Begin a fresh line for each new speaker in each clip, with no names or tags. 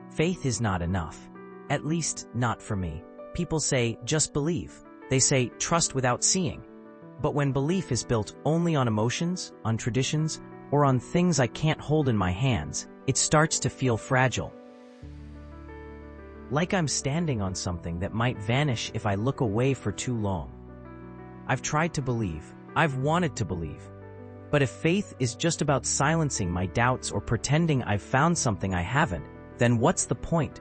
Faith is not enough. At least, not for me. People say, just believe. They say, trust without seeing. But when belief is built only on emotions, on traditions, or on things I can't hold in my hands, it starts to feel fragile. Like I'm standing on something that might vanish if I look away for too long. I've tried to believe. I've wanted to believe. But if faith is just about silencing my doubts or pretending I've found something I haven't, then what's the point?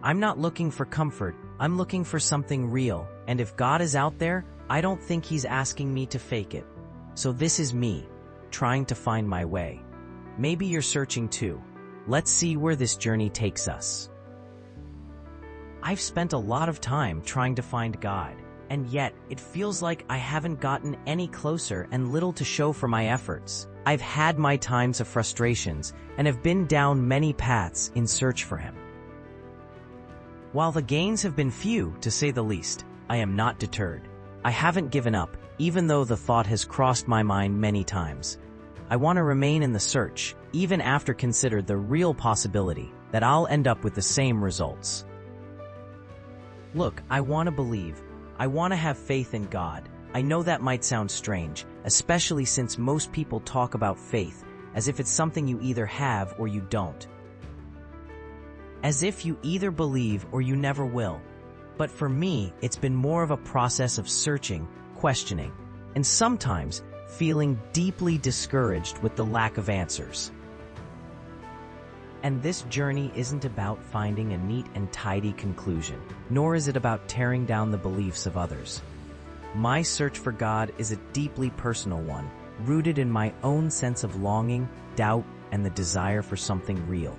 I'm not looking for comfort, I'm looking for something real, and if God is out there, I don't think He's asking me to fake it. So this is me, trying to find my way. Maybe you're searching too. Let's see where this journey takes us. I've spent a lot of time trying to find God, and yet it feels like I haven't gotten any closer and little to show for my efforts. I've had my times of frustrations and have been down many paths in search for Him. While the gains have been few, to say the least, I am not deterred. I haven't given up, even though the thought has crossed my mind many times. I want to remain in the search, even after considered the real possibility that I'll end up with the same results. Look, I want to believe. I want to have faith in God. I know that might sound strange, especially since most people talk about faith as if it's something you either have or you don't. As if you either believe or you never will. But for me, it's been more of a process of searching, questioning, and sometimes feeling deeply discouraged with the lack of answers. And this journey isn't about finding a neat and tidy conclusion, nor is it about tearing down the beliefs of others. My search for God is a deeply personal one, rooted in my own sense of longing, doubt, and the desire for something real.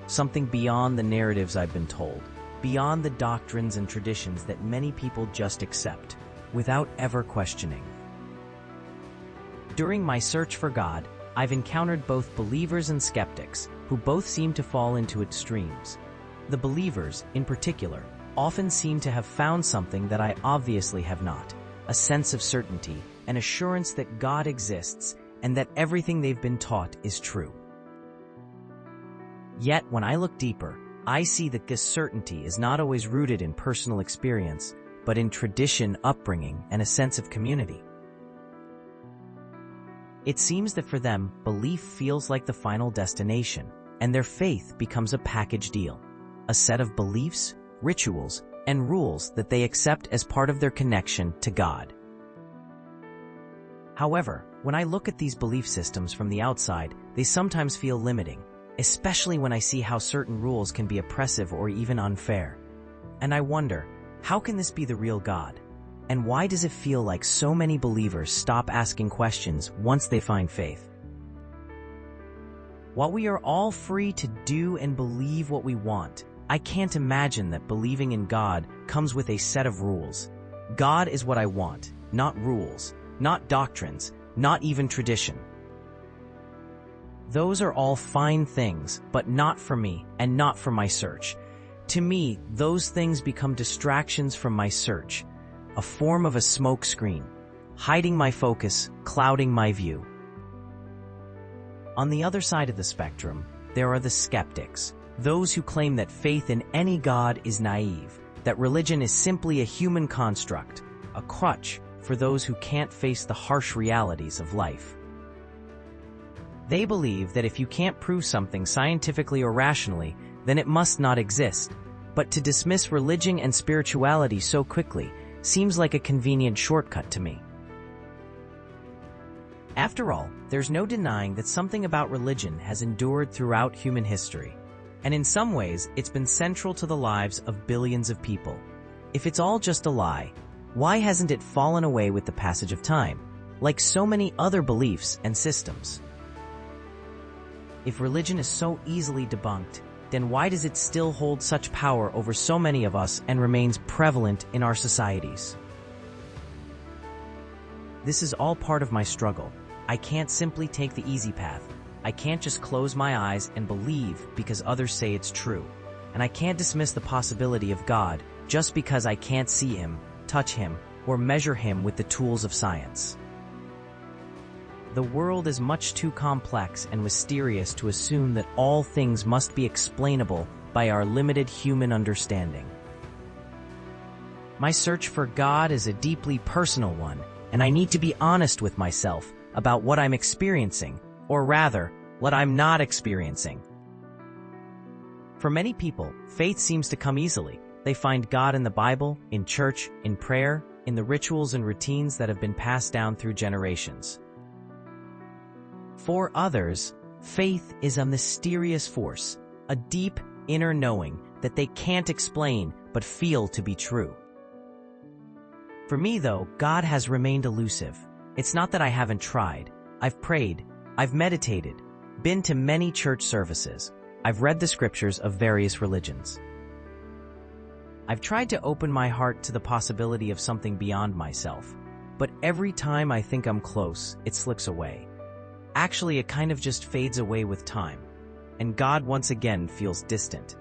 Something beyond the narratives I've been told, beyond the doctrines and traditions that many people just accept, without ever questioning. During my search for God, I've encountered both believers and skeptics, who both seem to fall into extremes. The believers, in particular, often seem to have found something that I obviously have not. A sense of certainty, an assurance that God exists, and that everything they've been taught is true. Yet, when I look deeper, I see that this certainty is not always rooted in personal experience, but in tradition, upbringing, and a sense of community. It seems that for them, belief feels like the final destination, and their faith becomes a package deal. A set of beliefs, rituals, and rules that they accept as part of their connection to God. However, when I look at these belief systems from the outside, they sometimes feel limiting, especially when I see how certain rules can be oppressive or even unfair. And I wonder, how can this be the real God? And why does it feel like so many believers stop asking questions once they find faith? While we are all free to do and believe what we want, I can't imagine that believing in God comes with a set of rules. God is what I want, not rules, not doctrines, not even tradition. Those are all fine things, but not for me and not for my search. To me, those things become distractions from my search, a form of a smoke screen, hiding my focus, clouding my view. On the other side of the spectrum, there are the skeptics, those who claim that faith in any God is naive, that religion is simply a human construct, a crutch for those who can't face the harsh realities of life. They believe that if you can't prove something scientifically or rationally, then it must not exist. But to dismiss religion and spirituality so quickly seems like a convenient shortcut to me. After all, there's no denying that something about religion has endured throughout human history. And in some ways, it's been central to the lives of billions of people. If it's all just a lie, why hasn't it fallen away with the passage of time, like so many other beliefs and systems? If religion is so easily debunked, then why does it still hold such power over so many of us and remains prevalent in our societies? This is all part of my struggle. I can't simply take the easy path. I can't just close my eyes and believe because others say it's true. And I can't dismiss the possibility of God just because I can't see Him, touch Him, or measure Him with the tools of science. The world is much too complex and mysterious to assume that all things must be explainable by our limited human understanding. My search for God is a deeply personal one, and I need to be honest with myself about what I'm experiencing, or rather, what I'm not experiencing. For many people, faith seems to come easily. They find God in the Bible, in church, in prayer, in the rituals and routines that have been passed down through generations. For others, faith is a mysterious force, a deep inner knowing that they can't explain but feel to be true. For me, though, God has remained elusive. It's not that I haven't tried. I've prayed, I've meditated, been to many church services, I've read the scriptures of various religions. I've tried to open my heart to the possibility of something beyond myself, but every time I think I'm close, it slips away. Actually, it kind of just fades away with time, and God once again feels distant.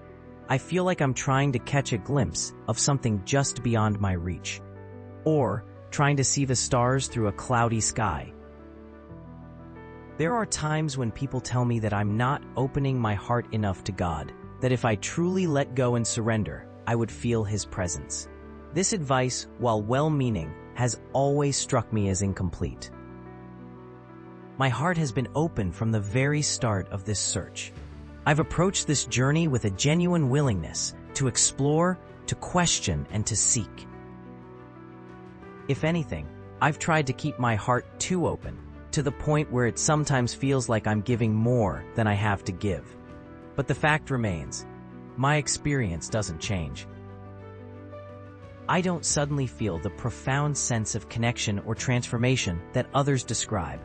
I feel like I'm trying to catch a glimpse of something just beyond my reach, or trying to see the stars through a cloudy sky. There are times when people tell me that I'm not opening my heart enough to God, that if I truly let go and surrender, I would feel His presence. This advice, while well-meaning, has always struck me as incomplete. My heart has been open from the very start of this search. I've approached this journey with a genuine willingness to explore, to question, and to seek. If anything, I've tried to keep my heart too open, to the point where it sometimes feels like I'm giving more than I have to give. But the fact remains, my experience doesn't change. I don't suddenly feel the profound sense of connection or transformation that others describe.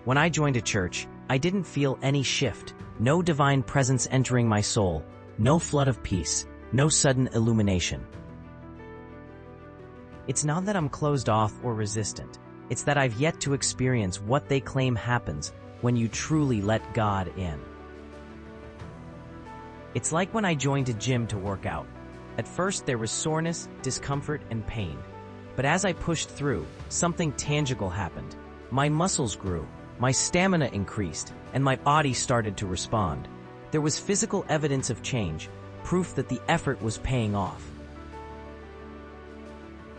When I joined a church, I didn't feel any shift, no divine presence entering my soul, no flood of peace, no sudden illumination. It's not that I'm closed off or resistant. It's that I've yet to experience what they claim happens when you truly let God in. It's like when I joined a gym to work out. At first there was soreness, discomfort, and pain. But as I pushed through, something tangible happened. My muscles grew, my stamina increased, and my body started to respond. There was physical evidence of change, proof that the effort was paying off.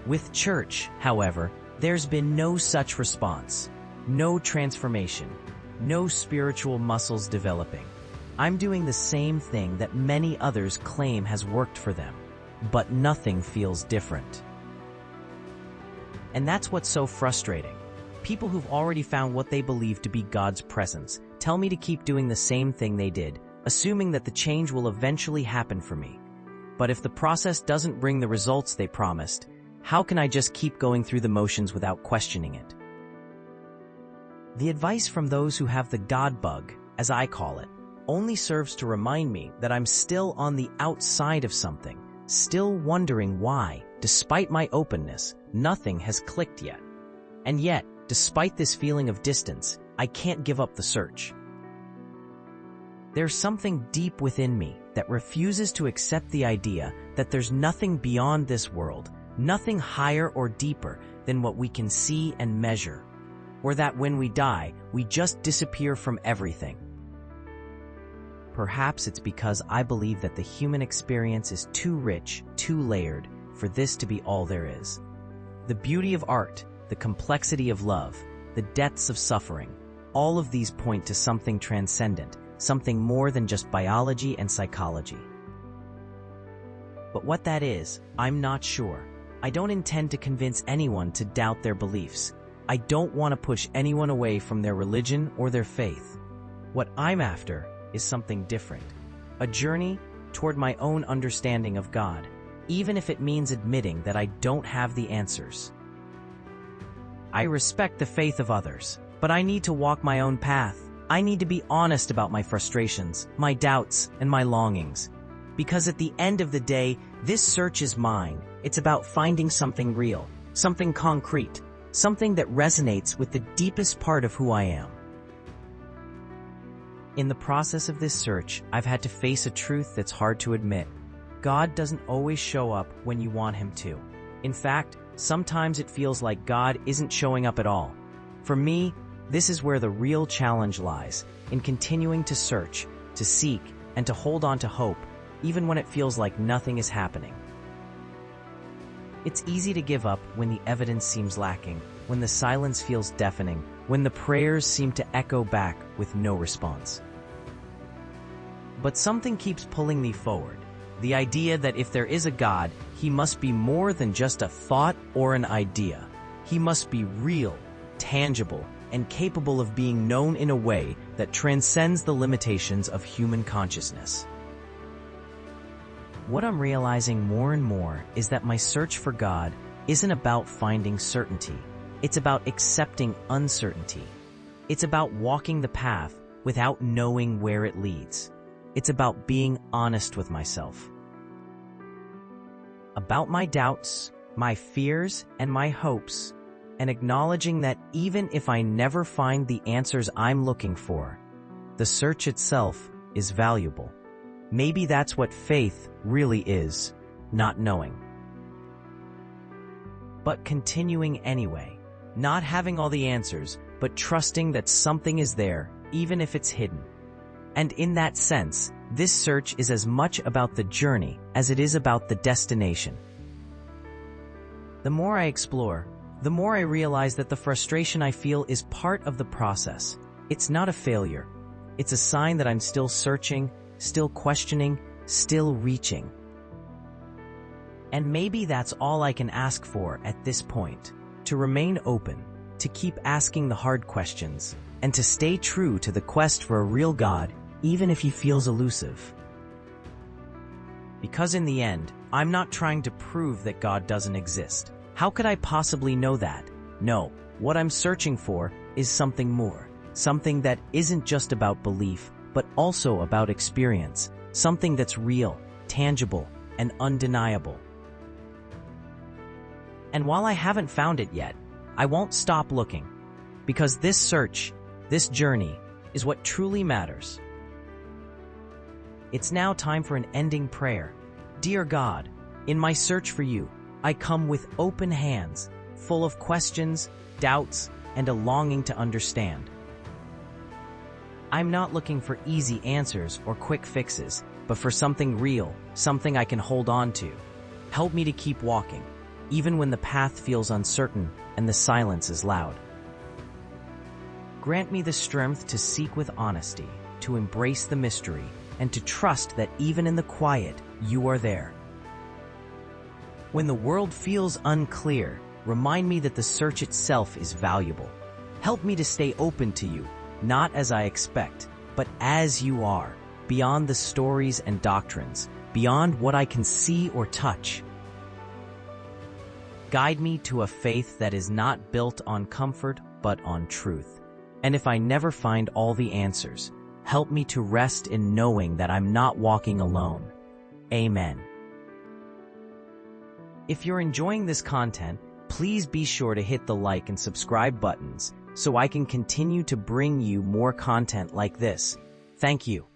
With church, however, there's been no such response, no transformation, no spiritual muscles developing. I'm doing the same thing that many others claim has worked for them, but nothing feels different. And that's what's so frustrating. People who've already found what they believe to be God's presence tell me to keep doing the same thing they did, assuming that the change will eventually happen for me. But if the process doesn't bring the results they promised, how can I just keep going through the motions without questioning it? The advice from those who have the God bug, as I call it, only serves to remind me that I'm still on the outside of something, still wondering why, despite my openness, nothing has clicked yet. And yet, despite this feeling of distance, I can't give up the search. There's something deep within me that refuses to accept the idea that there's nothing beyond this world, nothing higher or deeper than what we can see and measure, or that when we die, we just disappear from everything. Perhaps it's because I believe that the human experience is too rich, too layered, for this to be all there is. The beauty of art, the complexity of love, the depths of suffering, all of these point to something transcendent, something more than just biology and psychology. But what that is, I'm not sure. I don't intend to convince anyone to doubt their beliefs. I don't want to push anyone away from their religion or their faith. What I'm after is something different. A journey toward my own understanding of God, even if it means admitting that I don't have the answers. I respect the faith of others, but I need to walk my own path. I need to be honest about my frustrations, my doubts, and my longings. Because at the end of the day, this search is mine. It's about finding something real, something concrete, something that resonates with the deepest part of who I am. In the process of this search, I've had to face a truth that's hard to admit. God doesn't always show up when you want Him to. In fact, sometimes it feels like God isn't showing up at all. For me, This is where the real challenge lies, in continuing to search, to seek, and to hold on to hope, even when it feels like nothing is happening. It's easy to give up when the evidence seems lacking, when the silence feels deafening, when the prayers seem to echo back with no response. But something keeps pulling me forward. The idea that if there is a God, he must be more than just a thought or an idea. He must be real, tangible, and capable of being known in a way that transcends the limitations of human consciousness. What I'm realizing more and more is that my search for God isn't about finding certainty. It's about accepting uncertainty. It's about walking the path without knowing where it leads. It's about being honest with myself. About my doubts, my fears, and my hopes, and acknowledging that even if I never find the answers I'm looking for, the search itself is valuable. Maybe that's what faith really is, not knowing. But continuing anyway, not having all the answers, but trusting that something is there, even if it's hidden. And in that sense, this search is as much about the journey as it is about the destination. The more I explore, the more I realize that the frustration I feel is part of the process. It's not a failure. It's a sign that I'm still searching, still questioning, still reaching. And maybe that's all I can ask for at this point, to remain open, to keep asking the hard questions, and to stay true to the quest for a real God, even if he feels elusive. Because in the end, I'm not trying to prove that God doesn't exist. How could I possibly know that? No, what I'm searching for is something more, something that isn't just about belief, but also about experience, something that's real, tangible, and undeniable. And while I haven't found it yet, I won't stop looking, because this search, this journey, is what truly matters. It's now time for an ending prayer. Dear God, in my search for you, I come with open hands, full of questions, doubts, and a longing to understand. I'm not looking for easy answers or quick fixes, but for something real, something I can hold on to. Help me to keep walking, even when the path feels uncertain and the silence is loud. Grant me the strength to seek with honesty, to embrace the mystery, and to trust that even in the quiet, you are there. When the world feels unclear, remind me that the search itself is valuable. Help me to stay open to you, not as I expect, but as you are, beyond the stories and doctrines, beyond what I can see or touch. Guide me to a faith that is not built on comfort, but on truth. And if I never find all the answers, help me to rest in knowing that I'm not walking alone. Amen. If you're enjoying this content, please be sure to hit the like and subscribe buttons so I can continue to bring you more content like this. Thank you.